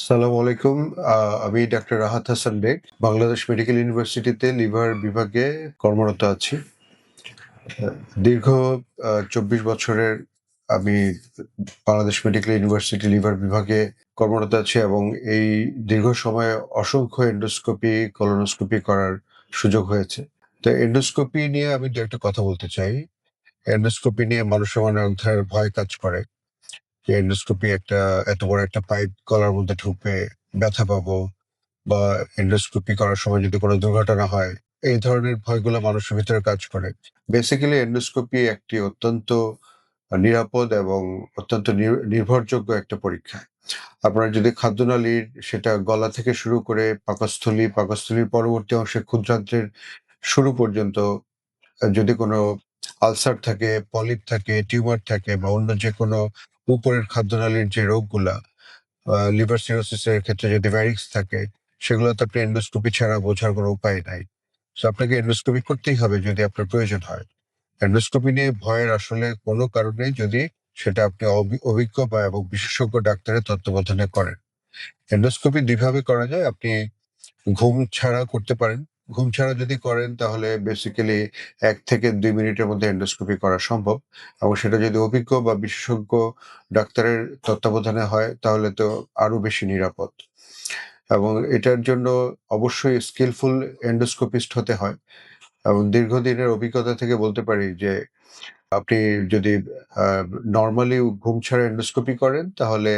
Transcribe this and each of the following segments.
সালামু আলাইকুম। আমি ডাক্তার রাহাত হাসান বেগ। বাংলাদেশ মেডিকেল ইউনিভার্সিটিতে লিভার বিভাগে কর্মরত আছি। দীর্ঘ ২৪ বছরের আমি বাংলাদেশ মেডিকেল ইউনিভার্সিটি লিভার বিভাগে কর্মরত আছি এবং এই দীর্ঘ সময়ে অসংখ্য এন্ডোস্কোপি, কোলোনোস্কোপি করার সুযোগ হয়েছে। তো এন্ডোস্কোপি নিয়ে আমি ২ একটা কথা বলতে চাই। এন্ডোস্কোপি নিয়ে মানুষের মনে এক ধরনের ভয় কাজ করে। যে এন্ডোস্কোপি এত বড় একটা পাইপ গলার মধ্যে ঢুকবে, ব্যথা পাবো বা এন্ডোস্কোপি করার সময় যদি কোনো দুর্ঘটনা হয়, এই ধরনের ভয়গুলো মানুষের ভিতরে কাজ করে। বেসিক্যালি এন্ডোস্কোপি একটি অত্যন্ত নিরাপদ এবং অত্যন্ত নির্ভরযোগ্য একটা পরীক্ষা। আপনার যদি খাদ্যনালীর সেটা গলা থেকে শুরু করে পাকস্থলী, পাকস্থলীর পরবর্তী অংশে ক্ষুদ্রান্ত্রের শুরু পর্যন্ত যদি কোনো আলসার থাকে, পলিপ থাকে, টিউমার থাকে বা অন্য যেকোনো উপরের খাদ্যনালীর যে রোগগুলা লিভার সিরোসিস এর ক্ষেত্রে যদি ভ্যারিক্স থাকে, সেগুলো তো আপনি এন্ডোস্কোপি ছাড়া বোঝার কোনো উপায় নাই। সো আপনাকে এন্ডোস্কোপি করতেই হবে যদি আপনার প্রয়োজন হয়। এন্ডোস্কোপি নিয়ে ভয়ের আসলে কোনো কারণ নেই যদি সেটা আপনি অভিজ্ঞ বা এবং বিশেষজ্ঞ ডাক্তারের তত্ত্বাবধানে করেন। এন্ডোস্কোপি ২ ভাবে করা যায়। আপনি ঘুম ছাড়া করতে পারেন। ঘুম ছাড়া যদি করেন তাহলে বেসিক্যালি ১ থেকে ২ মিনিটের মধ্যে এন্ডোস্কোপি করা সম্ভব এবং সেটা যদি অভিজ্ঞ বা বিশেষজ্ঞ ডাক্তারের তত্ত্বাবধানে হয় তাহলে তো আরো বেশি নিরাপদ। এবং এটার জন্য অবশ্যই স্কিলফুল এন্ডোস্কোপিস্ট হতে হয় এবং দীর্ঘদিনের অভিজ্ঞতা থেকে বলতে পারি যে আপনি যদি নরমালি ঘুম ছাড়া এন্ডোস্কোপি করেন তাহলে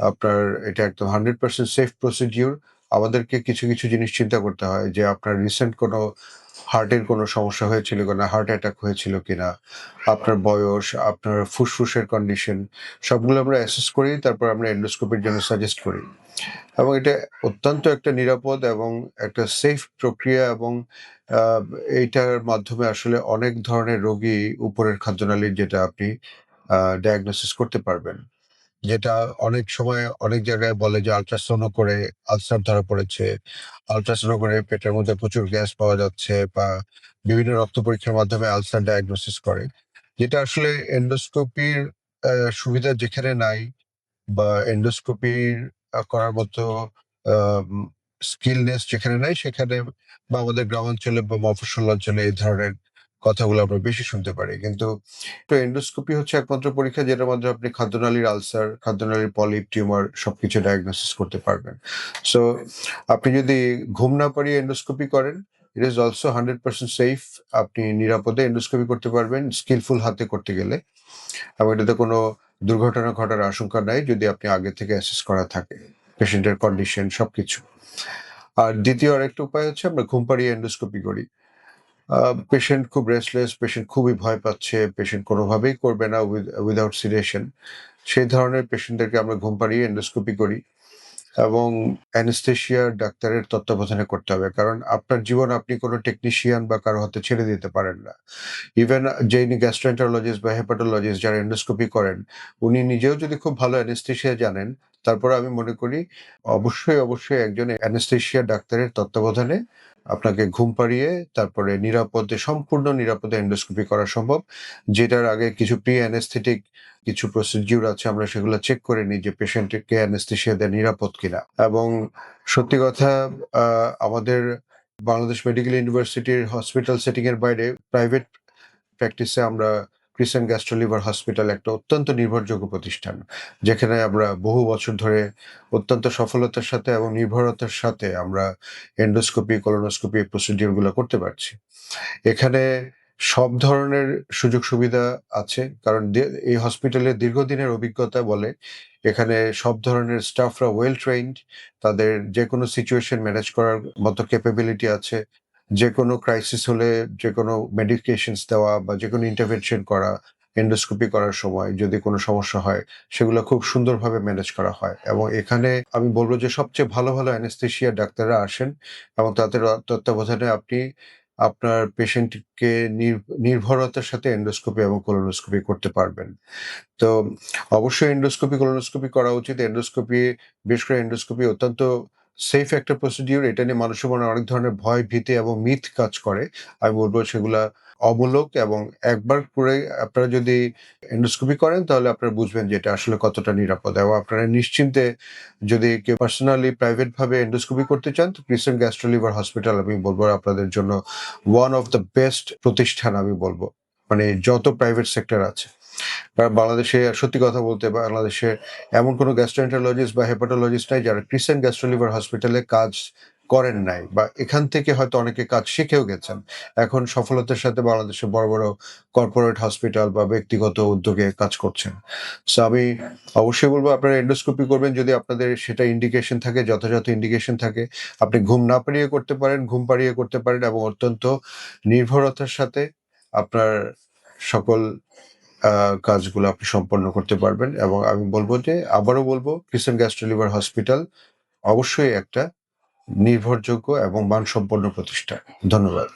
আপনার এটা একদম 100% সেফ প্রসিডিউর। আমাদেরকে কিছু জিনিস চিন্তা করতে হয় যে আপনার রিসেন্ট কোনো হার্টের কোনো সমস্যা হয়েছিল কিনা, হার্ট অ্যাটাক হয়েছিল কিনা, আপনার বয়স, আপনার ফুসফুসের কন্ডিশন সবগুলো আমরা অ্যাসেস করি তারপর আমরা এন্ডোস্কোপির জন্য সাজেস্ট করি। এবং এটা অত্যন্ত একটা নিরাপদ এবং একটা সেফ প্রক্রিয়া এবং আ এইটার মাধ্যমে আসলে অনেক ধরনের রোগী উপরের খাদ্যনালীর যেটা আপনি ডায়াগনোসিস করতে পারবেন। যেটা অনেক সময় অনেক জায়গায় বলে যে আল্ট্রাসাউন্ড করে আলসার ধরা পড়েছে। আল্ট্রাসাউন্ড করে পেটের মধ্যে প্রচুর গ্যাস পাওয়া যাচ্ছে বা বিভিন্ন রক্ত পরীক্ষার মাধ্যমে আলসার ডায়াগনোসিস করে। যেটা আসলে এন্ডোস্কোপির সুবিধা যেখানে নাই বা এন্ডোস্কোপির করার মতো আম স্কিলনেস যেখানে নাই সেখানে বা আমাদের গ্রামাঞ্চলে বা মফস্বল অঞ্চলে এই ধরনের কথাগুলো আমরা বেশি শুনতে পারি। কিন্তু এন্ডোস্কোপি হচ্ছে একমাত্র পরীক্ষা যেটার মাধ্যমে আপনি খাদ্যনালীর আলসার, খাদ্যনালীর পলিপ, টিউমার সবকিছু ডায়াগনোসিস করতে পারবেন। সো আপনি যদি ঘুম না পাড়িয়ে এন্ডোস্কোপি করেন, ইট ইস অলসো 100% সেফ। আপনি নিরাপদে এন্ডোস্কোপি করতে পারবেন স্কিলফুল হাতে করতে গেলে। এবং এটাতে কোনো দুর্ঘটনা ঘটার আশঙ্কা নাই যদি আপনি আগে থেকে অ্যাসেস করা থাকে। পেশেন্টের কন্ডিশন সবকিছু। আর দ্বিতীয় আরেকটা উপায় হচ্ছে আমরা ঘুম পাড়িয়ে এন্ডোস্কোপি করি। আ পেশেন্ট খুব রেস্টলেস, পেশেন্ট খুবই ভয় পাচ্ছে, পেশেন্ট কোনোভাবেই করবে না উইথআউট সিডেশন। সেই ধরনের পেশেন্টদেরকে আমরা ঘুম পাড়িয়ে এন্ডোস্কোপি করি এবং অ্যানেসথেসিয়া ডাক্তারের তত্ত্বাবধানে করতে হবে। কারণ আপনার জীবন আপনি কোনো টেকনিশিয়ান বা কারো হাতে ছেড়ে দিতে পারেন না। ইভেন যিনি গ্যাস্ট্রোএন্টারোলজিস্ট বা হেপাটোলজিস্ট যারা এন্ডোস্কোপি করেন, উনি নিজেও যদি খুব ভালো অ্যানেসথেসিয়া জানেন, তারপরে আমি মনে করি অবশ্যই একজন অ্যানেসথেসিয়া ডাক্তারের তত্ত্বাবধানে আপনাকে ঘুম পাড়িয়ে তারপরে সম্পূর্ণ নিরাপদে এন্ডোস্কোপি করা সম্ভব। যেটার আগে কিছু প্রি অ্যানেস্থেটিক কিছু প্রসিডিউর আছে আমরা সেগুলো চেক করে নিই যে পেশেন্টকে অ্যানেসথেসিয়া দেয়া নিরাপদ কিনা। এবং সত্যি কথা আ আমাদের বাংলাদেশ মেডিকেল ইউনিভার্সিটির হসপিটাল সেটিং এর বাইরে প্রাইভেট প্র্যাকটিসে আমরা ক্রিসেন্ট গ্যাস্ট্রো লিভার হসপিটাল একটা অত্যন্ত নির্ভরযোগ্য প্রতিষ্ঠান। যেখানে আমরা বহু বছর ধরে অত্যন্ত সফলতার সাথে এবং নির্ভরতার সাথে আমরা এন্ডোস্কোপি, কোলোনোস্কোপি প্রসিডিউর গুলো করতে পারছি। এখানে সব ধরনের সুযোগ সুবিধা আছে। কারণ এই হসপিটালের দীর্ঘদিনের অভিজ্ঞতা বলে এখানে সব ধরনের স্টাফরা ওয়েল ট্রেইনড। তাদের যেকোনো সিচুয়েশন ম্যানেজ করার মতো ক্যাপাবিলিটি আছে। যেকোনো ক্রাইসিস হলে যেকোনো মেডিকেশনস দেওয়া বা যেকোনো ইন্টারভেনশন করা, এন্ডোস্কোপি করার সময় যদি কোনো সমস্যা হয় সেগুলো খুব সুন্দরভাবে ম্যানেজ করা হয়। এবং এখানে আমি বলব যে সবচেয়ে ভালো অ্যানেসথেসিয়া ডাক্তাররা আসেন এবং তাদের তত্ত্বাবধানে আপনি আপনার পেশেন্টকে নির্ভরতার সাথে এন্ডোস্কোপি এবং কোলোনোস্কোপি করতে পারবেন। তো অবশ্যই এন্ডোস্কোপি, কোলোনোস্কোপি করা উচিত। বিশেষ করে এন্ডোস্কোপি অত্যন্ত সেফ একটা প্রসিডিউর। এটা নিয়ে মানুষের মনে অনেক ধরনের ভয়, ভীতি এবং মিথ কাজ করে। আমি বলব সেগুলা অমূলক, এবং একবার করে আপনারা যদি এন্ডোস্কোপি করেন তাহলে আপনারা বুঝবেন যে এটা আসলে কতটা নিরাপদ, এবং আপনারা নিশ্চিন্তে যদি কেউ পার্সোনালি প্রাইভেট ভাবে এন্ডোস্কোপি করতে চান তো ক্রিসেন্ট গ্যাস্ট্রো লিভার হসপিটাল আমি বলবো আপনাদের জন্য ওয়ান অফ দ্য বেস্ট প্রতিষ্ঠান আমি বলবো, মানে যত প্রাইভেট সেক্টর আছে। কারণ বাংলাদেশে সত্যি কথা বলতে বাংলাদেশে এমন কোনো গ্যাস্ট্রোএন্টারোলজিস্ট বা হেপাটোলজিস্ট নাই যারা ক্রিসেন্ট গ্যাস্ট্রো লিভার হসপিটালে কাজ করেন নাই, বা এখান থেকে হয়তো অনেকে কাজ শিখেও গেছেন, এখন সফলতার সাথে বাংলাদেশে বড় বড় কর্পোরেট হসপিটাল বা ব্যক্তিগত উদ্যোগে কাজ করছেন। সো আমি অবশ্যই বলবো আপনারা এন্ডোস্কোপি করবেন যদি আপনাদের সেটা ইন্ডিকেশন থাকে, যথাযথ ইন্ডিকেশন থাকে। আপনি ঘুম না পাড়িয়ে করতে পারেন, ঘুম পাড়িয়ে করতে পারেন, এবং অত্যন্ত নির্ভরতার সাথে আপনার সকল কাজগুলো আপনি সম্পন্ন করতে পারবেন। এবং আমি বলবো যে, আবারও বলবো, ক্রিসেন্ট গ্যাস্ট্রো লিভার হসপিটাল অবশ্যই একটা নির্ভরযোগ্য এবং মানসম্পন্ন প্রতিষ্ঠান। ধন্যবাদ।